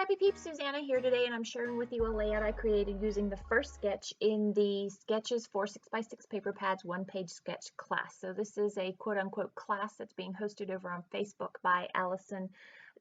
Scrappy Peeps, Suzanna here today, and I'm sharing with you a layout I created using the first sketch in the Sketches for 6x6 paper pads one-page sketch class. So this is a quote-unquote class that's being hosted over on Facebook by Allison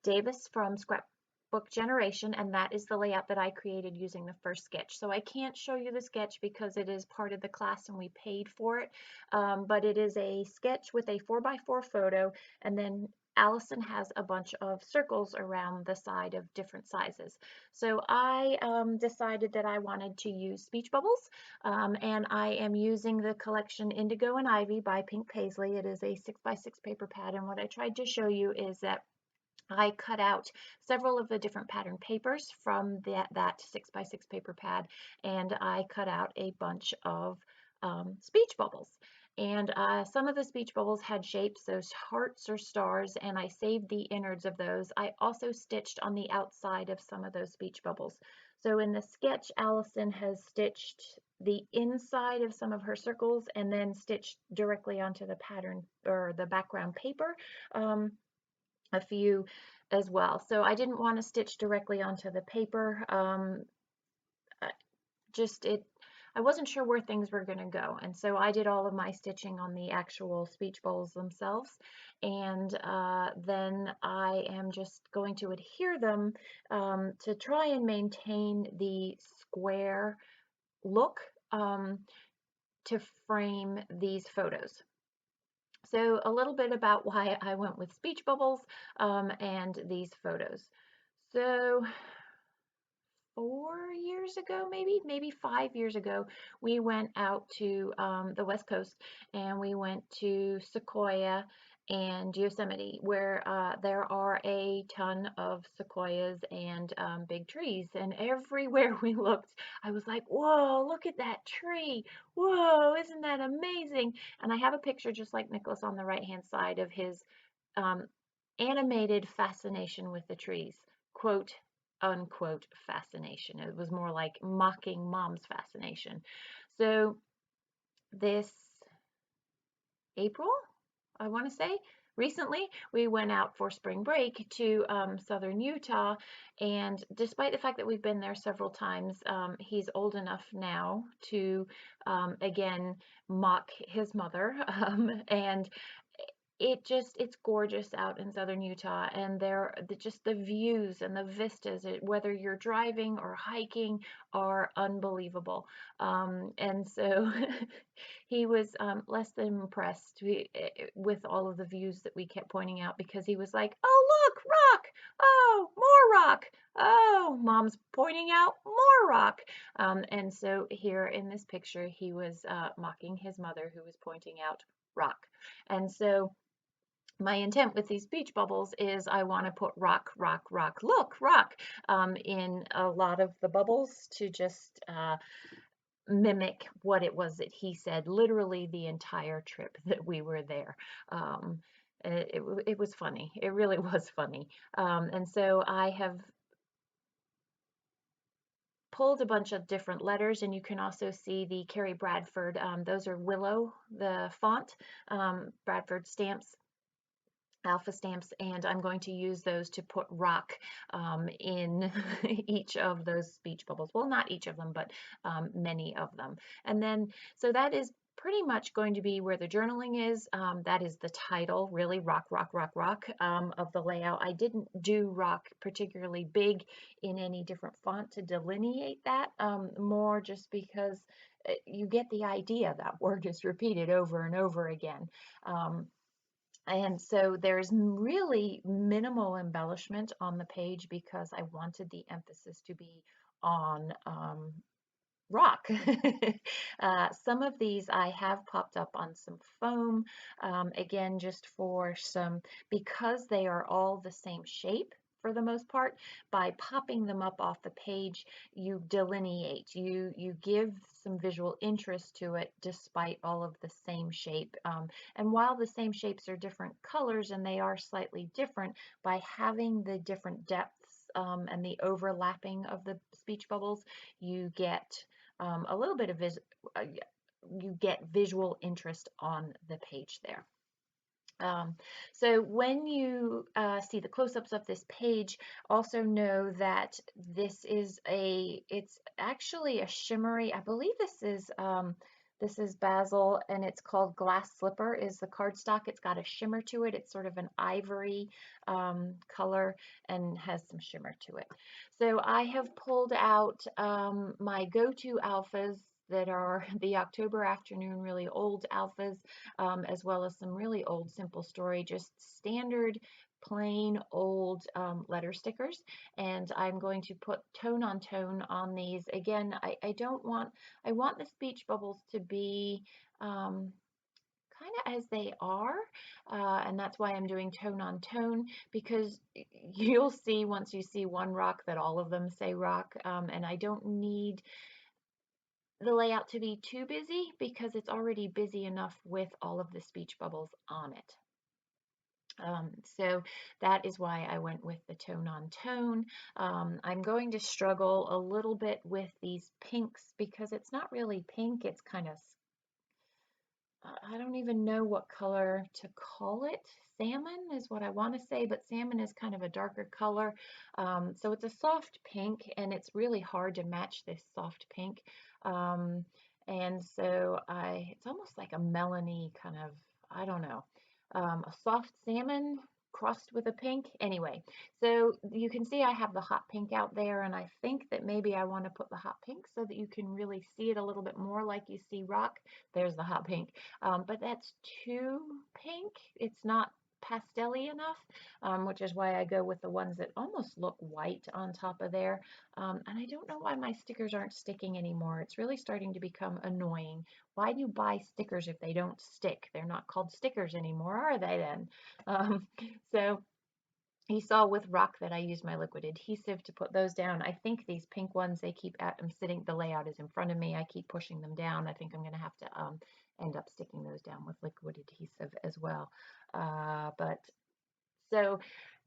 Davis from Scrapbook Generation, and that is the layout that I created using the first sketch. So I can't show you the sketch because it is part of the class and we paid for it, but it is a sketch with a 4x4 photo, and then Allison has a bunch of circles around the side of different sizes. So I decided that I wanted to use speech bubbles, and I am using the collection Indigo and Ivy by Pink Paisley. It is a 6x6 paper pad, and what I tried to show you is that I cut out several of the different pattern papers from that 6x6 paper pad, and I cut out a bunch of speech bubbles. And some of the speech bubbles had shapes, those hearts or stars, and I saved the innards of those. I also stitched on the outside of some of those speech bubbles. So in the sketch, Allison has stitched the inside of some of her circles and then stitched directly onto the pattern or the background paper. A few as well. So I didn't want to stitch directly onto the paper. I wasn't sure where things were going to go, and so I did all of my stitching on the actual speech bowls themselves, and then I am just going to adhere them to try and maintain the square look to frame these photos. So a little bit about why I went with speech bubbles and these photos. So 4 years ago, maybe 5 years ago, we went out to the West Coast, and we went to Sequoia and Yosemite, where there are a ton of sequoias and big trees. And everywhere we looked, I was like, whoa, look at that tree. Whoa, isn't that amazing? And I have a picture just like Nikolas on the right-hand side of his um, animated fascination with the trees. Quote, unquote fascination. It was more like mocking mom's fascination. So this April, I want to say, recently we went out for spring break to southern Utah, and despite the fact that we've been there several times, he's old enough now to again mock his mother, and it's gorgeous out in southern Utah, and just the views and the vistas, whether you're driving or hiking, are unbelievable. And so he was less than impressed with all of the views that we kept pointing out, because he was like, oh, look, rock, oh, more rock, oh, mom's pointing out more rock. And so here in this picture, he was mocking his mother, who was pointing out rock. And so my intent with these speech bubbles is I want to put rock, rock, rock, look, rock in a lot of the bubbles to just mimic what it was that he said literally the entire trip that we were there. It was funny. It really was funny. And so I have pulled a bunch of different letters, and you can also see the Carrie Bradford. Those are Willow, the font, Bradford stamps, alpha stamps, and I'm going to use those to put rock in each of those speech bubbles. Well, not each of them, but many of them. And then, so that is pretty much going to be where the journaling is. That is the title, really, rock, rock, rock, rock, of the layout. I didn't do rock particularly big in any different font to delineate that, more just because you get the idea. That word is repeated over and over again. And so there's really minimal embellishment on the page because I wanted the emphasis to be on rock. Some of these I have popped up on some foam, again, just for because they are all the same shape for the most part. By popping them up off the page, you delineate, you give some visual interest to it despite all of the same shape. And while the same shapes are different colors and they are slightly different, by having the different depths and the overlapping of the speech bubbles, you get a little bit of you get visual interest on the page there. Um, so when you see the close-ups of this page, also know that it's actually a shimmery, I believe this is basil, and it's called Glass Slipper is the cardstock. It's got a shimmer to it. It's sort of an ivory color and has some shimmer to it. So I have pulled out my go-to alphas that are the October Afternoon really old alphas, as well as some really old Simple Story, just standard plain old letter stickers. And I'm going to put tone on these. Again, I don't want, I want the speech bubbles to be kind of as they are, and that's why I'm doing tone on tone, because you'll see once you see one rock that all of them say rock, and I don't need the layout to be too busy because it's already busy enough with all of the speech bubbles on it. So that is why I went with the tone on tone. I'm going to struggle a little bit with these pinks because it's not really pink, it's kind of, I don't even know what color to call it. Salmon is what I want to say, but salmon is kind of a darker color. So it's a soft pink, and it's really hard to match this soft pink. And so it's almost like a melony kind of, I don't know, a soft salmon crossed with a pink. Anyway, so you can see I have the hot pink out there, and I think that maybe I want to put the hot pink so that you can really see it a little bit more like you see rock. There's the hot pink. But that's too pink. It's not pastel-y enough, which is why I go with the ones that almost look white on top of there. And I don't know why my stickers aren't sticking anymore. It's really starting to become annoying. Why do you buy stickers if they don't stick? They're not called stickers anymore, are they then? Um, so you saw with rock that I used my liquid adhesive to put those down. I think these pink ones, they keep at, I'm sitting, the layout is in front of me. I keep pushing them down. I think I'm going to have to end up sticking those down with liquid adhesive as well. But so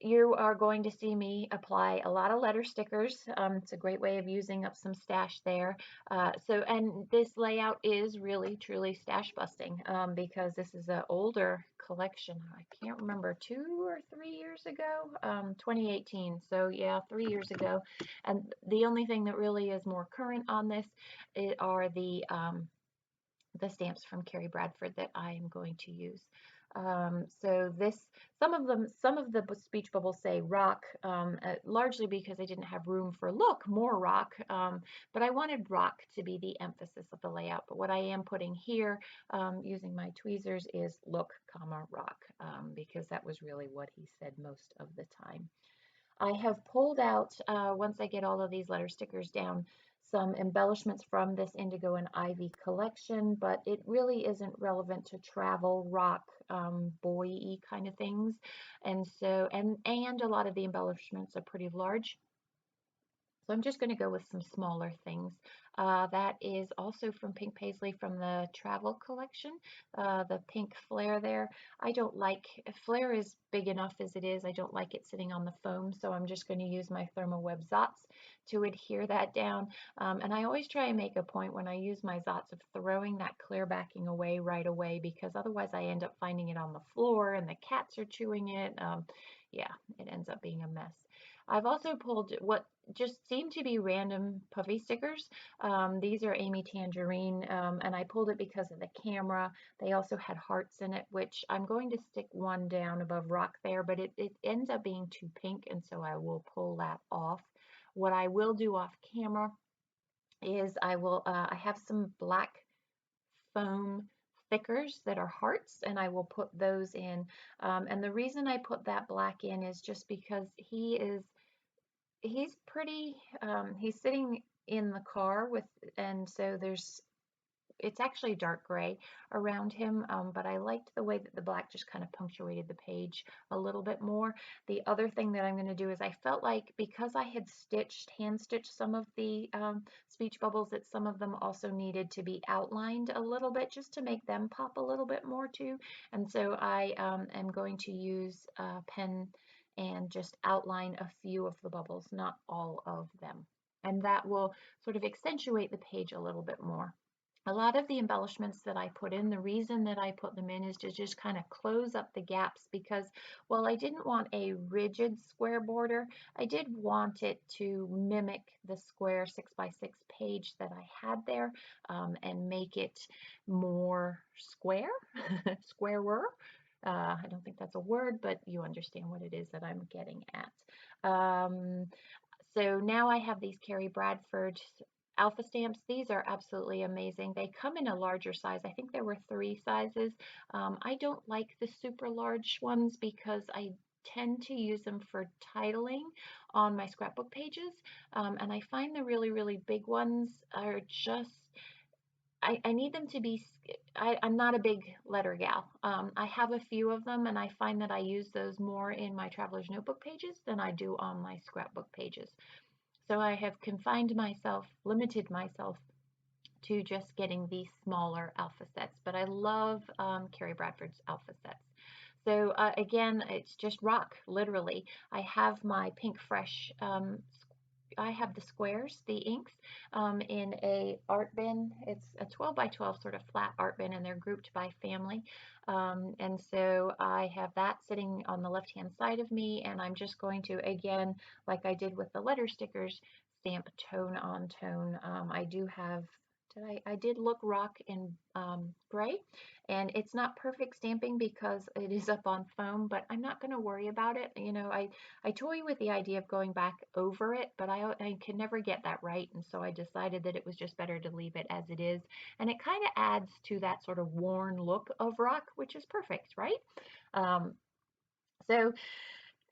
you are going to see me apply a lot of letter stickers. It's a great way of using up some stash there. And this layout is really, truly stash busting because this is an older collection. I can't remember, 2 or 3 years ago, 2018. So yeah, 3 years ago. And the only thing that really is more current on this are the stamps from Carrie Bradford that I am going to use. So this, some of the speech bubbles say rock, largely because I didn't have room for look, more rock, but I wanted rock to be the emphasis of the layout. But what I am putting here using my tweezers is look, comma, rock, because that was really what he said most of the time. I have pulled out, once I get all of these letter stickers down, some embellishments from this Indigo and Ivy collection, but it really isn't relevant to travel, rock, boy-y kind of things. And so, and a lot of the embellishments are pretty large. So I'm just going to go with some smaller things. That is also from Pink Paisley from the travel collection, the pink flare there. I don't like, flare is big enough as it is. I don't like it sitting on the foam, so I'm just going to use my Thermal Web Zots to adhere that down. And I always try and make a point when I use my Zots of throwing that clear backing away right away, because otherwise I end up finding it on the floor and the cats are chewing it. Yeah, it ends up being a mess. I've also pulled what just seem to be random puffy stickers. These are Amy Tangerine, and I pulled it because of the camera. They also had hearts in it, which I'm going to stick one down above rock there, but it ends up being too pink, and so I will pull that off. What I will do off camera is I have some black foam thickers that are hearts, and I will put those in. And the reason I put that black in is just because he's pretty, he's sitting in the car with, and so it's actually dark gray around him, but I liked the way that the black just kind of punctuated the page a little bit more. The other thing that I'm going to do is I felt like because I had hand stitched some of the speech bubbles, that some of them also needed to be outlined a little bit just to make them pop a little bit more too. And so I am going to use a pen and just outline a few of the bubbles, not all of them. And that will sort of accentuate the page a little bit more. A lot of the embellishments that I put in, the reason that I put them in is to just kind of close up the gaps, because while I didn't want a rigid square border, I did want it to mimic the square 6x6 page that I had there, and make it more square, squarer. I don't think that's a word, but you understand what it is that I'm getting at. So now I have these Carrie Bradford alpha stamps. These are absolutely amazing. They come in a larger size. I think there were 3 sizes. I don't like the super large ones because I tend to use them for titling on my scrapbook pages. And I find the really, really big ones are just, I need them to be, I'm not a big letter gal. I have a few of them, and I find that I use those more in my traveler's notebook pages than I do on my scrapbook pages. So I have confined myself, limited myself to just getting these smaller alpha sets, but I love Carrie Bradford's alpha sets. So again, it's just rock, literally. I have my Pink Fresh, I have the squares, the inks, in a art bin. It's a 12 by 12 sort of flat art bin, and they're grouped by family. And so I have that sitting on the left-hand side of me, and I'm just going to, again, like I did with the letter stickers, stamp tone on tone. I do have, I did look rock in gray, and it's not perfect stamping because it is up on foam, but I'm not going to worry about it. You know, I toy with the idea of going back over it, but I can never get that right, and so I decided that it was just better to leave it as it is, and it kind of adds to that sort of worn look of rock, which is perfect, right? Um, so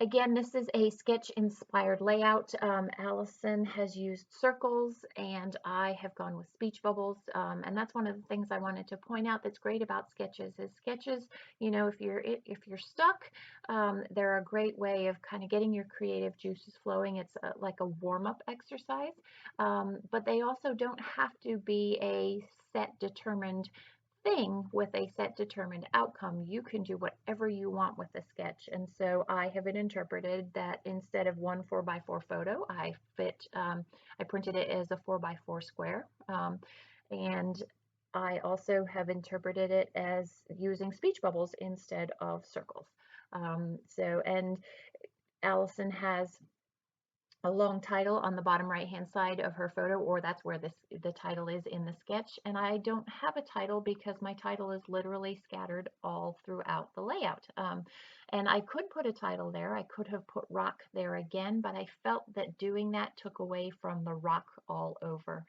again, this is a sketch-inspired layout. Allison has used circles, and I have gone with speech bubbles. And that's one of the things I wanted to point out that's great about sketches is sketches, you know, if you're stuck, they're a great way of kind of getting your creative juices flowing. It's like a warm-up exercise, but they also don't have to be a set determined thing with a set determined outcome. You can do whatever you want with a sketch. And so I have it interpreted that instead of one 4x4 photo, I printed it as a 4x4 square. And I also have interpreted it as using speech bubbles instead of circles. And Allison has a long title on the bottom right hand side of her photo, or that's where the title is in the sketch, and I don't have a title because my title is literally scattered all throughout the layout. And I could put a title there, I could have put rock there again, but I felt that doing that took away from the rock all over.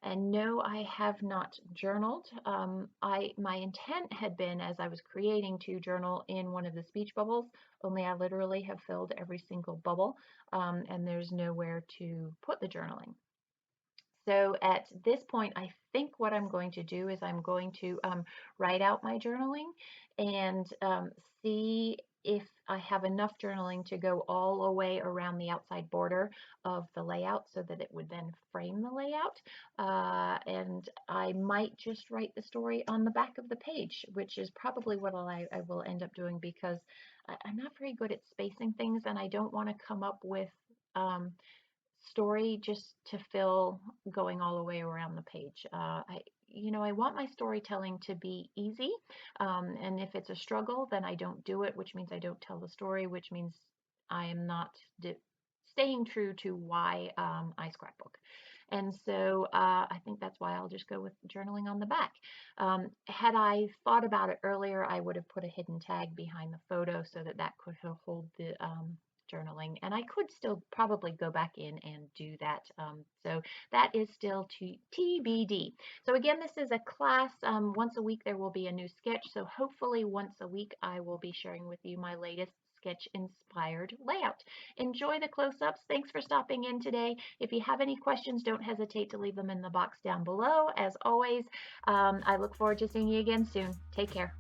And no, I have not journaled. My intent had been, as I was creating, to journal in one of the speech bubbles, only I literally have filled every single bubble, and there's nowhere to put the journaling. So at this point, I think what I'm going to do is I'm going to write out my journaling and see if I have enough journaling to go all the way around the outside border of the layout so that it would then frame the layout. And I might just write the story on the back of the page, which is probably what I will end up doing, because I'm not very good at spacing things, and I don't want to come up with story just to fill going all the way around the page. I want my storytelling to be easy, and if it's a struggle, then I don't do it, which means I don't tell the story, which means I am not staying true to why I scrapbook. And so I think that's why I'll just go with journaling on the back. Had I thought about it earlier, I would have put a hidden tag behind the photo so that that could hold the journaling, and I could still probably go back in and do that. So that is still TBD. So again, this is a class. Once a week there will be a new sketch, so hopefully once a week I will be sharing with you my latest sketch inspired layout. Enjoy the close-ups. Thanks for stopping in today. If you have any questions, don't hesitate to leave them in the box down below. As always, I look forward to seeing you again soon. Take care.